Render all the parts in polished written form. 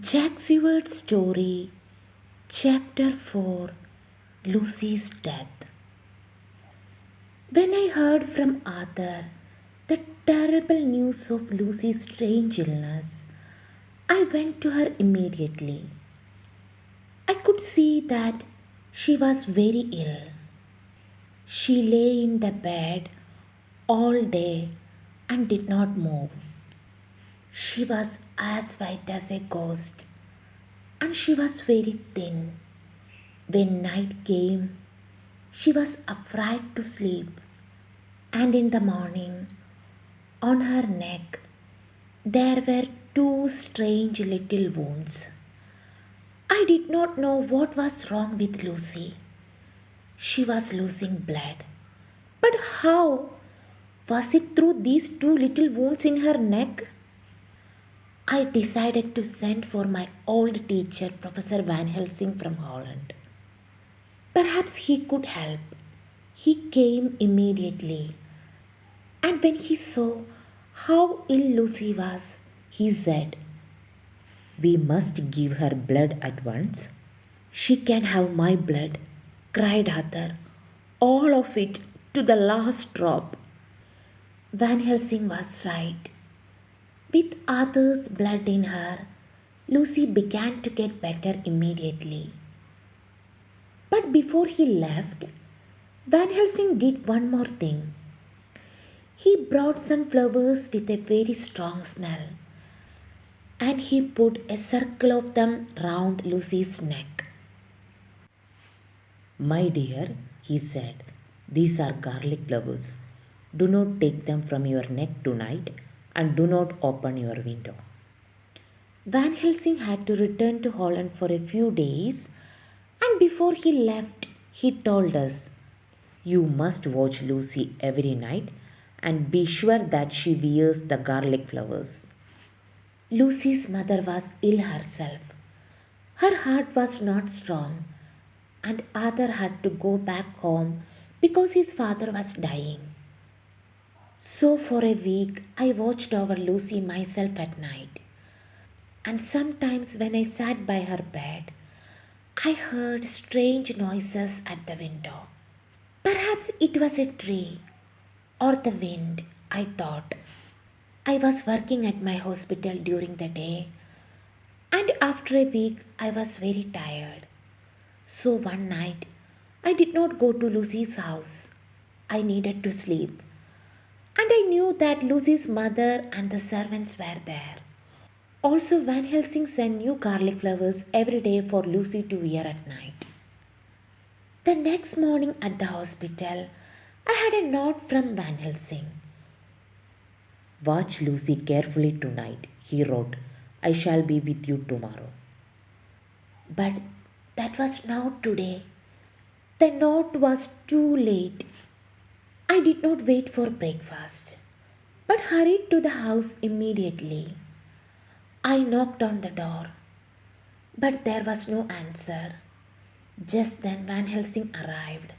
Jack Seward's story, Chapter 4, Lucy's Death. When I heard from Arthur the terrible news of Lucy's strange illness, I went to her immediately. I could see that she was very ill. She lay in the bed all day and did not move. She was as white as a ghost and she was very thin. When night came, she was afraid to sleep, and in the morning, on her neck, there were two strange little wounds. I did not know what was wrong with Lucy. She was losing blood. But how? Was it through these two little wounds in her neck? I decided to send for my old teacher, Professor Van Helsing from Holland. Perhaps he could help. He came immediately, and when he saw how ill Lucy was, he said, "We must give her blood at once." "She can have my blood," cried Arthur, "all of it to the last drop." Van Helsing was right. With Arthur's blood in her, Lucy began to get better immediately. But before he left, Van Helsing did one more thing. He brought some flowers with a very strong smell, and he put a circle of them round Lucy's neck. "My dear," he said, "these are garlic flowers. Do not take them from your neck tonight, and do not open your window." Van Helsing had to return to Holland for a few days, and before he left, he told us, "You must watch Lucy every night and be sure that she wears the garlic flowers." Lucy's mother was ill herself. Her heart was not strong, and Arthur had to go back home because his father was dying. So for a week I watched over Lucy myself at night, and sometimes when I sat by her bed, I heard strange noises at the window. Perhaps it was a tree or the wind, I thought. I was working at my hospital during the day, and after a week I was very tired. So one night I did not go to Lucy's house. I needed to sleep, and I knew that Lucy's mother and the servants were there. Also, Van Helsing sent new garlic flowers every day for Lucy to wear at night. The next morning at the hospital, I had a note from Van Helsing. "Watch Lucy carefully tonight," he wrote. "I shall be with you tomorrow." But that was not today. The note was too late. I did not wait for breakfast, but hurried to the house immediately. I knocked on the door, but there was no answer. Just then Van Helsing arrived.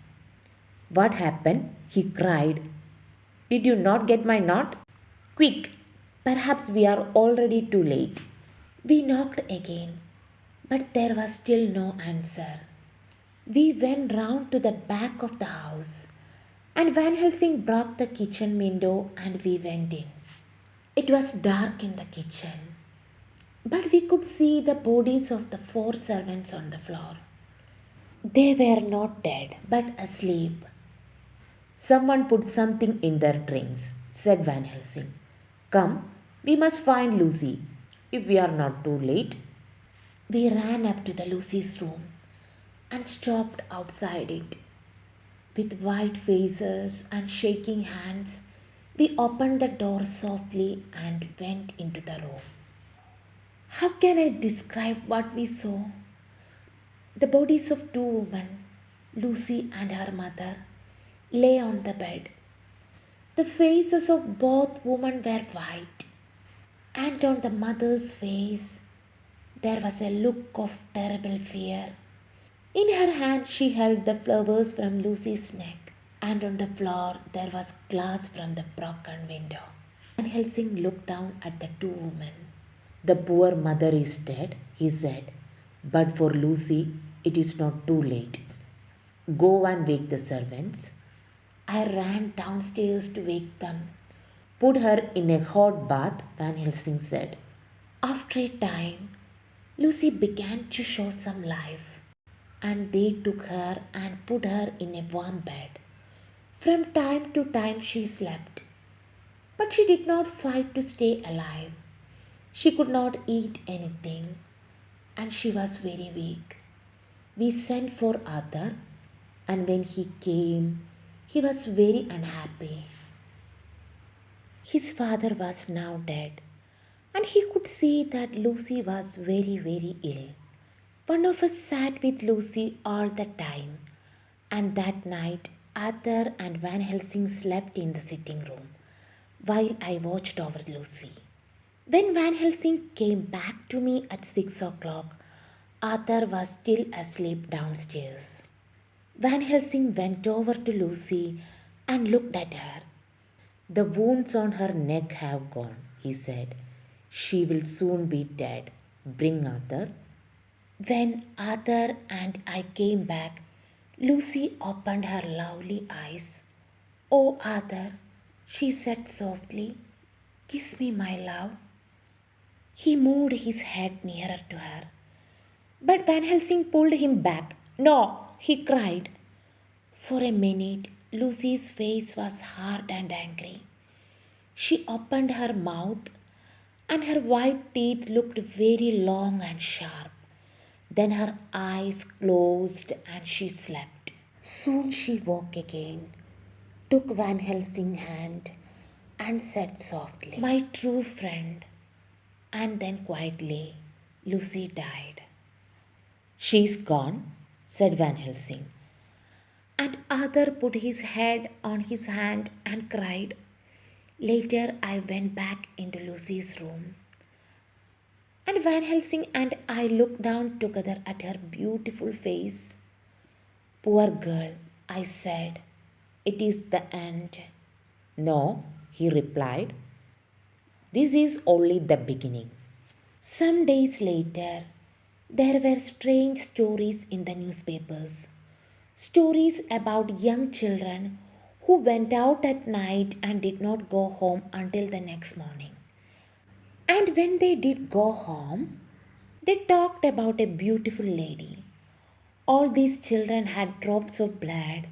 "What happened?" he cried. "Did you not get my note? Quick! Perhaps we are already too late." We knocked again, but there was still no answer. We went round to the back of the house, and Van Helsing broke the kitchen window and we went in. It was dark in the kitchen, but we could see the bodies of the four servants on the floor. They were not dead, but asleep. "Someone put something in their drinks," said Van Helsing. "Come, we must find Lucy, if we are not too late." We ran up to the Lucy's room and stopped outside it. With white faces and shaking hands, we opened the door softly and went into the room. How can I describe what we saw? The bodies of two women, Lucy and her mother, lay on the bed. The faces of both women were white, and on the mother's face there was a look of terrible fear. In her hand she held the flowers from Lucy's neck, and on the floor there was glass from the broken window. Van Helsing looked down at the two women. The poor mother is dead, he said, but for Lucy it is not too late. Go and wake the servants. I ran downstairs to wake them. Put her in a hot bath, Van Helsing said. After a time, Lucy began to show some life, and they took her and put her in a warm bed. From time to time she slept, but she did not fight to stay alive. She could not eat anything, and she was very weak. We sent for Arthur, and when he came, he was very unhappy. His father was now dead, and he could see that Lucy was very, very ill. One of us sat with Lucy all the time, and that night Arthur and Van Helsing slept in the sitting room while I watched over Lucy. When Van Helsing came back to me at 6 o'clock, Arthur was still asleep downstairs. Van Helsing went over to Lucy and looked at her. The wounds on her neck have gone, he said. She will soon be dead. Bring Arthur. When Arthur and I came back, Lucy opened her lovely eyes. Oh, Arthur, she said softly, kiss me, my love. He moved his head nearer to her. But Van Helsing pulled him back. No, he cried. For a minute, Lucy's face was hard and angry. She opened her mouth, and her white teeth looked very long and sharp. Then her eyes closed and she slept. Soon she woke again, took Van Helsing's hand, and said softly, my true friend. And then quietly, Lucy died. She's gone, said Van Helsing. And Arthur put his head on his hand and cried. Later, I went back into Lucy's room. And Van Helsing and I looked down together at her beautiful face. Poor girl, I said, it is the end. No, he replied, this is only the beginning. Some days later, there were strange stories in the newspapers. Stories about young children who went out at night and did not go home until the next morning. And when they did go home, they talked about a beautiful lady. All these children had drops of blood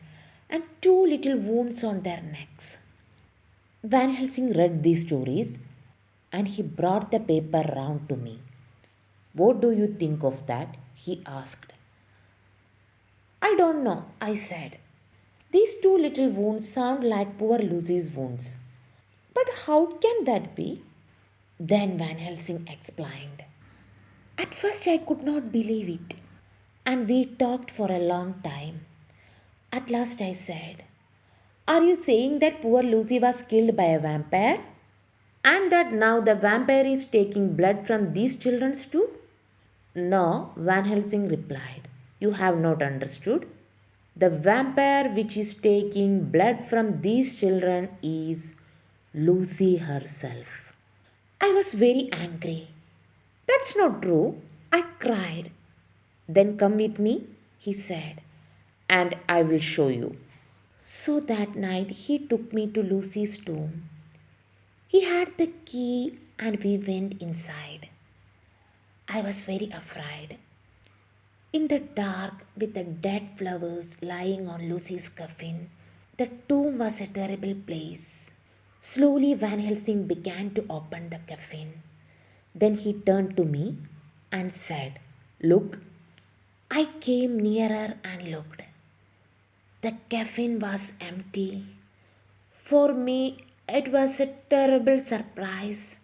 and two little wounds on their necks. Van Helsing read these stories and he brought the paper round to me. What do you think of that? He asked. I don't know, I said. These two little wounds sound like poor Lucy's wounds. But how can that be? Then Van Helsing explained. At first I could not believe it, and we talked for a long time. At last I said, are you saying that poor Lucy was killed by a vampire? And that now the vampire is taking blood from these children too? No, Van Helsing replied. You have not understood. The vampire which is taking blood from these children is Lucy herself. I was very angry. That's not true, I cried. Then come with me, he said, and I will show you. So that night he took me to Lucy's tomb. He had the key and we went inside. I was very afraid. In the dark, with the dead flowers lying on Lucy's coffin, the tomb was a terrible place. Slowly Van Helsing began to open the coffin. Then he turned to me and said, look. I came nearer and looked. The coffin was empty. For me, it was a terrible surprise.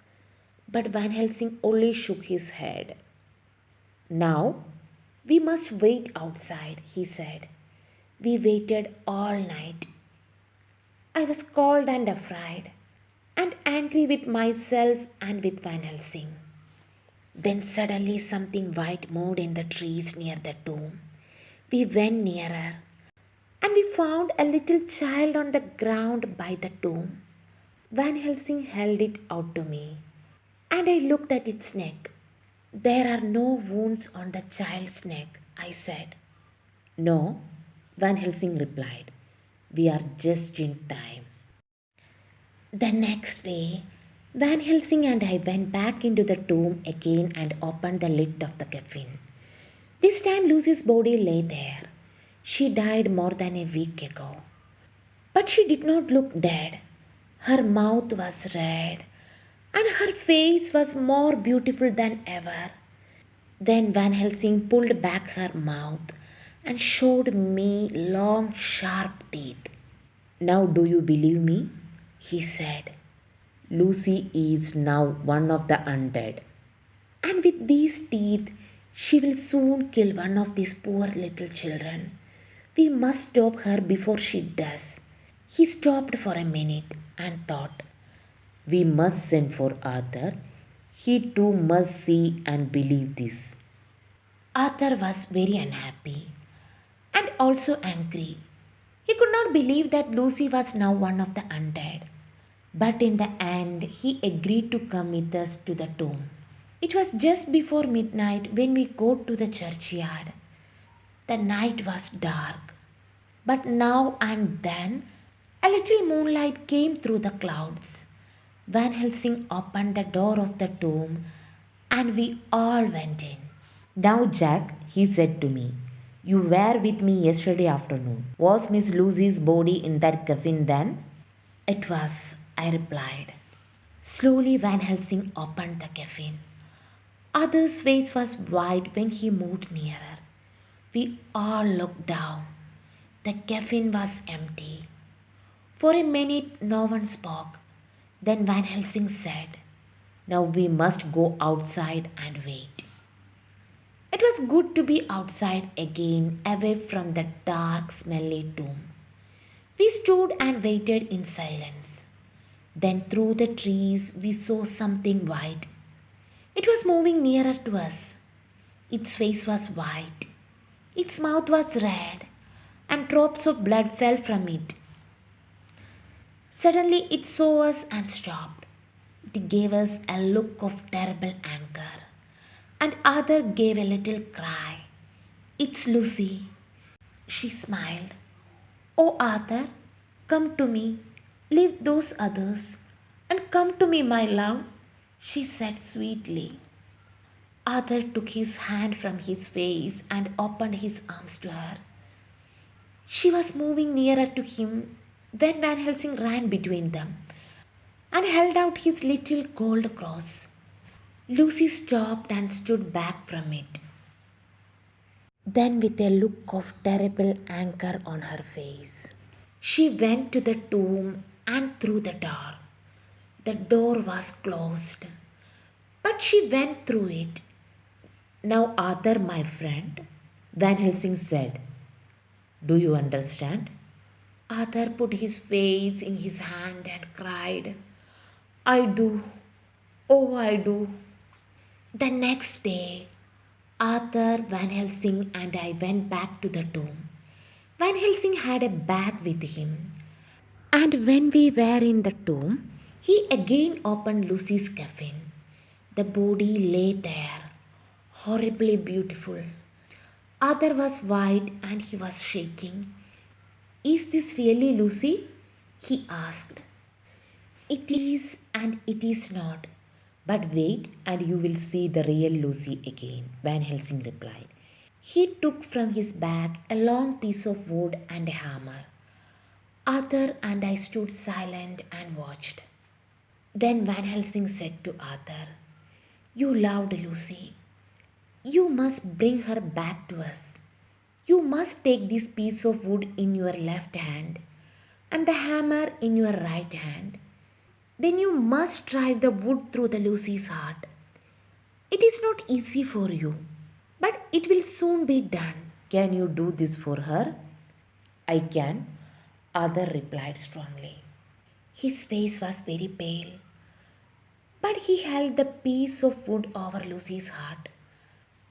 But Van Helsing only shook his head. Now, we must wait outside, he said. We waited all night. I was cold and afraid, and angry with myself and with Van Helsing. Then suddenly something white moved in the trees near the tomb. We went nearer, and we found a little child on the ground by the tomb. Van Helsing held it out to me. And I looked at its neck. There are no wounds on the child's neck, I said. No, Van Helsing replied. We are just in time. The next day, Van Helsing and I went back into the tomb again and opened the lid of the coffin. This time Lucy's body lay there. She died more than a week ago. But she did not look dead. Her mouth was red and her face was more beautiful than ever. Then Van Helsing pulled back her mouth and showed me long, sharp teeth. Now, do you believe me? He said. Lucy is now one of the undead. And with these teeth, she will soon kill one of these poor little children. We must stop her before she does. He stopped for a minute and thought, we must send for Arthur. He too must see and believe this. Arthur was very unhappy and also angry. He could not believe that Lucy was now one of the undead. But in the end, he agreed to come with us to the tomb. It was just before midnight when we got to the churchyard. The night was dark, but now and then a little moonlight came through the clouds. Van Helsing opened the door of the tomb and we all went in. Now, Jack, he said to me, you were with me yesterday afternoon. Was Miss Lucy's body in that coffin then? It was, I replied. Slowly, Van Helsing opened the coffin. Arthur's face was white when he moved nearer. We all looked down. The coffin was empty. For a minute, no one spoke. Then Van Helsing said, now we must go outside and wait. It was good to be outside again, away from the dark, smelly tomb. We stood and waited in silence. Then through the trees we saw something white. It was moving nearer to us. Its face was white. Its mouth was red, and drops of blood fell from it. Suddenly it saw us and stopped. It gave us a look of terrible anger. And Arthur gave a little cry. It's Lucy. She smiled. Oh, Arthur, come to me. Leave those others and come to me, my love, she said sweetly. Arthur took his hand from his face and opened his arms to her. She was moving nearer to him when Van Helsing ran between them and held out his little gold cross. Lucy stopped and stood back from it. Then, with a look of terrible anger on her face, she went to the tomb and through the door. The door was closed, but she went through it. Now, Arthur, my friend, Van Helsing said, do you understand? Arthur put his face in his hand and cried, I do. Oh, I do. The next day, Arthur, Van Helsing, and I went back to the tomb. Van Helsing had a bag with him, and when we were in the tomb, he again opened Lucy's coffin. The body lay there, horribly beautiful. Arthur was white and he was shaking. Is this really Lucy? He asked. It is and it is not. But wait and you will see the real Lucy again, Van Helsing replied. He took from his bag a long piece of wood and a hammer. Arthur and I stood silent and watched. Then Van Helsing said to Arthur, you loved Lucy. You must bring her back to us. You must take this piece of wood in your left hand and the hammer in your right hand. Then you must drive the wood through the Lucy's heart. It is not easy for you, but it will soon be done. Can you do this for her? I can, Arthur replied strongly. His face was very pale, but he held the piece of wood over Lucy's heart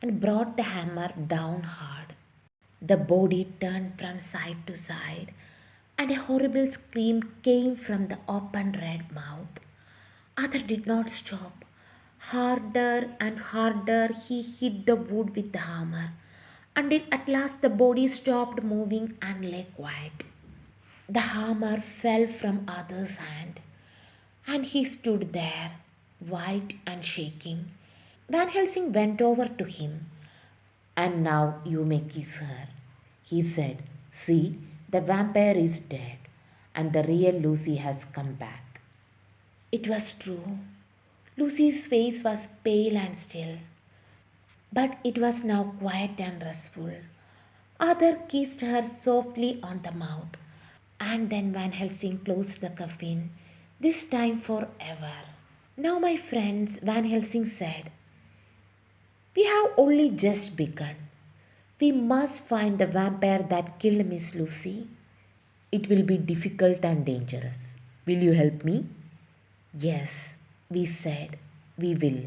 and brought the hammer down hard. The body turned from side to side, and a horrible scream came from the open red mouth. Arthur did not stop. Harder and harder he hit the wood with the hammer, until at last the body stopped moving and lay quiet. The hammer fell from Arthur's hand, and he stood there, white and shaking. Van Helsing went over to him. "And now you may kiss her," he said. "See, the vampire is dead, and the real Lucy has come back." It was true. Lucy's face was pale and still, but it was now quiet and restful. Arthur kissed her softly on the mouth, and then Van Helsing closed the coffin, this time forever. "Now, my friends," Van Helsing said, "we have only just begun. We must find the vampire that killed Miss Lucy. It will be difficult and dangerous. Will you help me?" "Yes," we said, "we will."